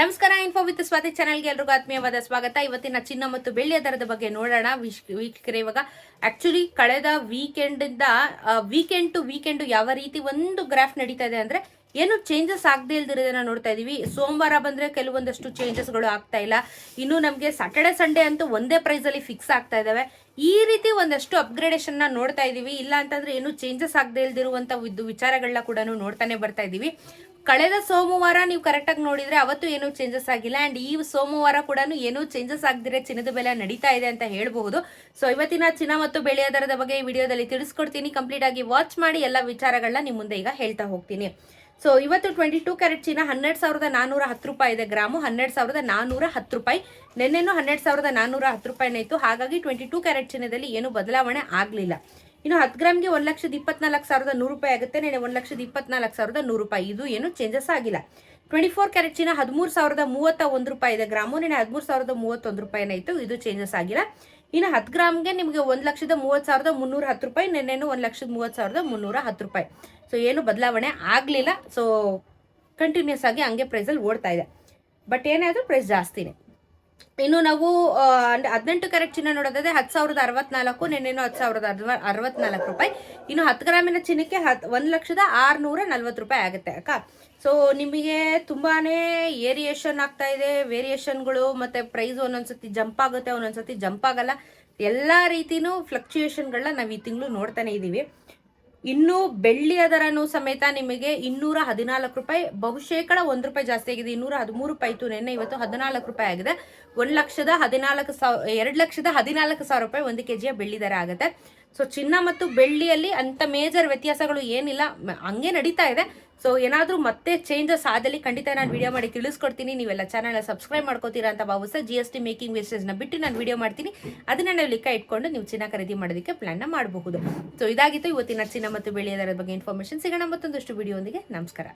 ನಮಸ್ಕಾರ. Info with Swati ಚಾನಲ್ಗೆ ಎಲ್ರಿಗೂ ಆತ್ಮೀಯವಾದ ಸ್ವಾಗತ. ಇವತ್ತಿನ ಚಿನ್ನ ಮತ್ತು ಬೆಳ್ಳಿಯ ದರದ ಬಗ್ಗೆ ನೋಡೋಣ ವೀಕ್ಷಕರೇ. ಇವಾಗ ಆಕ್ಚುಲಿ ಕಳೆದ ವೀಕೆಂಡ್ ಟು ವೀಕೆಂಡ್ ಯಾವ ರೀತಿ ಒಂದು ಗ್ರಾಫ್ ನಡೀತಾ ಇದೆ ಅಂದ್ರೆ ಏನು ಚೇಂಜಸ್ ಆಗದೆ ಇಲ್ದಿರೋದನ್ನ ನೋಡ್ತಾ ಇದೀವಿ. ಸೋಮವಾರ ಬಂದ್ರೆ ಕೆಲವೊಂದಷ್ಟು ಚೇಂಜಸ್ಗಳು ಆಗ್ತಾ ಇಲ್ಲ. ಇನ್ನು ನಮಗೆ ಸ್ಯಾಟರ್ಡೆ ಸಂಡೇ ಅಂತೂ ಒಂದೇ ಪ್ರೈಸ್ ಅಲ್ಲಿ ಫಿಕ್ಸ್ ಆಗ್ತಾ ಇದಾವೆ. ಈ ರೀತಿ ಒಂದಷ್ಟು ಅಪ್ಗ್ರೇಡೇಷನ್ ನ ನೋಡ್ತಾ ಇದೀವಿ. ಇಲ್ಲ ಅಂತಂದ್ರೆ ಏನು ಚೇಂಜಸ್ ಆಗದೆ ಇಲ್ದಿರುವಂತ ವಿಚಾರಗಳನ್ನ ಕೂಡ ನೋಡ್ತಾನೆ ಬರ್ತಾ ಇದೀವಿ. ಕಳೆದ ಸೋಮವಾರ ನೀವು ಕರೆಕ್ಟಾಗಿ ನೋಡಿದ್ರೆ ಅವತ್ತು ಏನೂ ಚೇಂಜಸ್ ಆಗಿಲ್ಲ. ಅಂಡ್ ಈ ಸೋಮವಾರ ಕೂಡ ಏನೂ ಚೇಂಜಸ್ ಆಗದಿದ್ರೆ ಚಿನ್ನದ ಬೆಲೆ ನಡೀತಾ ಇದೆ ಅಂತ ಹೇಳಬಹುದು. ಸೊ ಇವತ್ತಿನ ಚಿನ್ನ ಮತ್ತು ಬೆಳೆಯ ದರದ ಬಗ್ಗೆ ಈ ವಿಡಿಯೋದಲ್ಲಿ ತಿಳಿಸ್ಕೊಡ್ತೀನಿ. ಕಂಪ್ಲೀಟ್ ಆಗಿ ವಾಚ್ ಮಾಡಿ ಎಲ್ಲ ವಿಚಾರಗಳನ್ನ ನಿಮ್ಮ ಮುಂದೆ ಈಗ ಹೇಳ್ತಾ ಹೋಗ್ತೀನಿ. ಸೊ ಇವತ್ತು 22 ಕ್ಯಾರೆಟ್ ಚಿನ್ನ 12,410 ರೂಪಾಯಿ ಇದೆ ಗ್ರಾಮು. 12,410 ರೂಪಾಯಿ. ನಿನ್ನೆನೂ 12,410 ರೂಪಾಯಿನೇ ಇತ್ತು. ಹಾಗಾಗಿ 22 ಕ್ಯಾರೆಟ್ ಚಿನ್ನದಲ್ಲಿ ಏನು ಬದಲಾವಣೆ ಆಗಲಿಲ್ಲ. ಇನ್ನು 10 ಗ್ರಾಮ್ಗೆ 1,24,100 ರೂಪಾಯಿ ಆಗುತ್ತೆ. ನೆನೆ 1,24,100 ರೂಪಾಯಿ. ಇದು ಏನು ಚೇಂಜಸ್ ಆಗಿಲ್ಲ. 24 ಕ್ಯಾರೆಟ್ ಚಿನ್ನ 13,031 ರೂಪಾಯಿ ಇದೆ ಗ್ರಾಮು. ನೆನೆ 13,031 ರೂಪಾಯಿನೇ ಇತ್ತು. ಇದು ಚೇಂಜಸ್ ಆಗಿಲ್ಲ. ಇನ್ನು 10 ಗ್ರಾಮ್ಗೆ ನಿಮಗೆ 1,30,310 ರೂಪಾಯಿ. ನೆನ್ನೆನು 1,30,310 ರೂಪಾಯಿ. ಸೊ ಏನು ಬದಲಾವಣೆ ಆಗಲಿಲ್ಲ. ಸೊ ಕಂಟಿನ್ಯೂಸ್ ಆಗಿ ಹಂಗೆ ಪ್ರೈಸಲ್ಲಿ ಓಡ್ತಾ ಇದೆ. ಬಟ್ ಏನೇ ಆದರೂ ಪ್ರೈಸ್ ಜಾಸ್ತಿನೇ. ಇನ್ನು ನಾವು 18 ಕ್ಯಾರೆಟ್ ಚಿನ್ನ ನೋಡೋದಾದ್ರೆ 10,064. ನೆನ್ನೆನು 10,064 ರೂಪಾಯಿ. ಇನ್ನು 10 ಗ್ರಾಮಿನ ಚಿನ್ನಕ್ಕೆ 1,640 ರೂಪಾಯಿ ಆಗುತ್ತೆ ಅಕ್ಕ. ಸೊ ನಿಮಗೆ ತುಂಬಾನೇ ಏರಿಯೇಷನ್ ಆಗ್ತಾ ಇದೆ. ವೇರಿಯೇಷನ್ಗಳು ಮತ್ತೆ ಪ್ರೈಸ್ ಒಂದೊಂದ್ಸತಿ ಜಂಪ್ ಆಗುತ್ತೆ, ಒಂದೊಂದ್ಸತಿ ಜಂಪ್ ಆಗಲ್ಲ. ಎಲ್ಲ ರೀತಿನೂ ಫ್ಲಕ್ಚುಯೇಷನ್ಗಳನ್ನ ನಾವು ಈ ತಿಂಗಳು ನೋಡ್ತಾನೆ ಇದ್ದೀವಿ. ಇನ್ನು ಬೆಳ್ಳಿಯ ದರನೂ ಸಮೇತ ನಿಮಗೆ 214 ರೂಪಾಯಿ, ಬಹುಶೇಕಡ 1 ರೂಪಾಯಿ ಜಾಸ್ತಿ ಆಗಿದೆ. 213 ರೂಪಾಯಿ ಇತ್ತು ನಿನ್ನೆ, ಇವತ್ತು 14 ರೂಪಾಯಿ ಆಗಿದೆ. 2,14,000 ರೂಪಾಯಿ 1 ಕೆಜಿಯ ಬೆಳ್ಳಿ ದರ ಆಗುತ್ತೆ. ಸೊ ಚಿನ್ನ ಮತ್ತು ಬೆಳ್ಳಿಯಲ್ಲಿ ಅಂತ ಮೇಜರ್ ವ್ಯತ್ಯಾಸಗಳು ಏನಿಲ್ಲ, ಹಂಗೆ ನಡೀತಾ ಇದೆ. ಸೊ ಏನಾದರೂ ಮತ್ತೆ ಚೇಂಜಸ್ ಆದಲ್ಲಿ ಖಂಡಿತ ನಾನು ವಿಡಿಯೋ ಮಾಡಿ ತಿಳಿಸ್ಕೊಡ್ತೀನಿ. ನೀವೆಲ್ಲ ಚಾನಲ್ ಸಬ್ಸ್ಕ್ರೈಬ್ ಮಾಡ್ಕೋತೀರಾ ಅಂತ ಭಾವಿಸ್ತಾ GST ಮೇಕಿಂಗ್ ವೇಸ್ಟೇಜ್ನ ಬಿಟ್ಟು ನಾನು ವಿಡಿಯೋ ಮಾಡ್ತೀನಿ. ಅದನ್ನ ನಾವು ಲೆಕ್ಕ ಇಟ್ಕೊಂಡು ನೀವು ಚಿನ್ನ ಖರೀದಿ ಮಾಡೋದಕ್ಕೆ ಪ್ಲಾನ್ನ ಮಾಡಬಹುದು. ಸೊ ಇದಾಗಿತ್ತು ಇವತ್ತಿನ ಚಿನ್ನ ಮತ್ತು ಬೆಳ್ಳಿಯ ದರದ ಬಗ್ಗೆ ಇನ್ಫಾರ್ಮೇಶನ್. ಸಿಗೋಣ ಮತ್ತೊಂದಷ್ಟು ವಿಡಿಯೋ ಒಂದಿಗೆ. ನಮಸ್ಕಾರ.